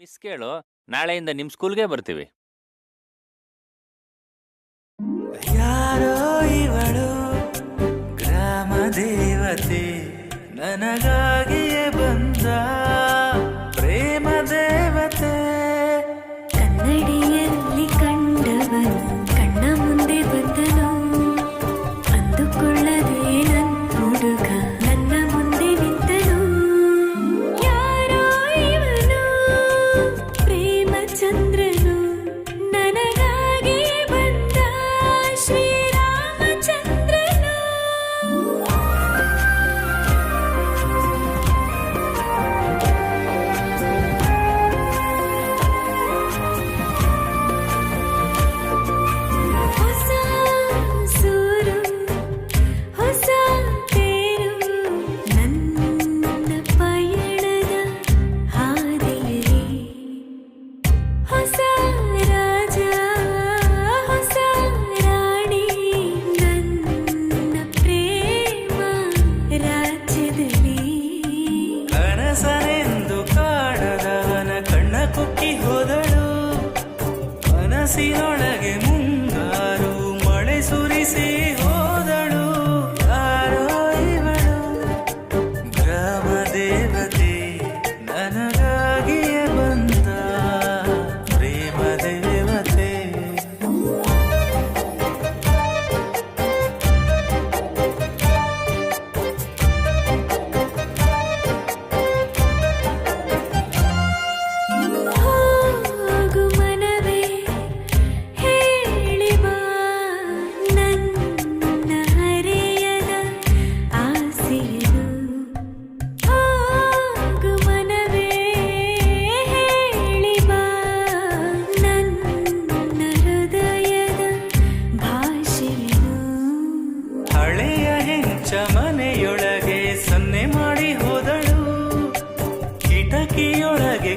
Miss ಕೇಳು, ನಾಳೆಯಿಂದ ನಿಮ್ಮ ಸ್ಕೂಲ್ಗೆ ಬರ್ತೀವಿ. ಯಾರೋ ಇವಳು ಗ್ರಾಮ ದೇವತೆ, ನನಗಾಗಿಯೇ ಬಂದ ಪ್ರೇಮ ದೇವತೆ. ಕನ್ನಡಿಯಲ್ಲಿ ಕಂಡವನು ಕಣ್ಣ ಮುಂದೆ ಬಂದನು, ಅಂದುಕೊಳ್ಳದೆ ನನ್ನ ಹುಡುಗ ನನ್ನ ಮುಂದೆ ನಿಂತನು. ಯಾರೋ ಇವನು ಪ್ರೇಮಚಂದ್ರನು, ನನಗಾಗಿ ಬಂದ ಶ್ರೀರಾಮಚಂದ್ರನು. ಹೊಸ ಸೂರು ಹೊಸ ತೇರು ನನ್ನ ಪಯಣದ ಹಾದಿಯಲ್ಲಿ, ಹೊಸ ರಾಜ ಹೊಸ ರಾಣಿ ನನ್ನ ಪ್ರೇಮ ರಾಜ್ಯದಲ್ಲಿ. ಕನಸನೆಂದು ಕಾಡದವನ ಕಣ್ಣ ಕುಕ್ಕಿ ಹೋದಳು, ಮನಸ್ಸಿನೊಳಗೆ ಮುಂಗಾರು ಮಳೆ ಸುರಿಸಿ ಹೋದಳು. ಯಾರೋ ಇವಳು ಗ್ರಾಮ ದೇವತೆ, ನನಗಾಗಿಯೇ ಬಂದ ಪ್ರೇಮ ದೇವತೆ. ಹೋಗು ಮನವೇ ಹೇಳಿ ಬಾ ನನ್ನ ಹರೆಯದ ಆಸೆಯನು. ಹೋಗು ಮನವೇ ಹೇಳಿ ಬಾ ನನ್ನ ಹೃದಯದ ಭಾಷೆಯನು. ಹಳೆಯ ಹೆಂಚ ಮನೆಯೊಳಗೆ ಸನ್ನೆ ಮಾಡಿ ಹೋದಳು, ಕಿಟಕಿಯೊಳಗೆ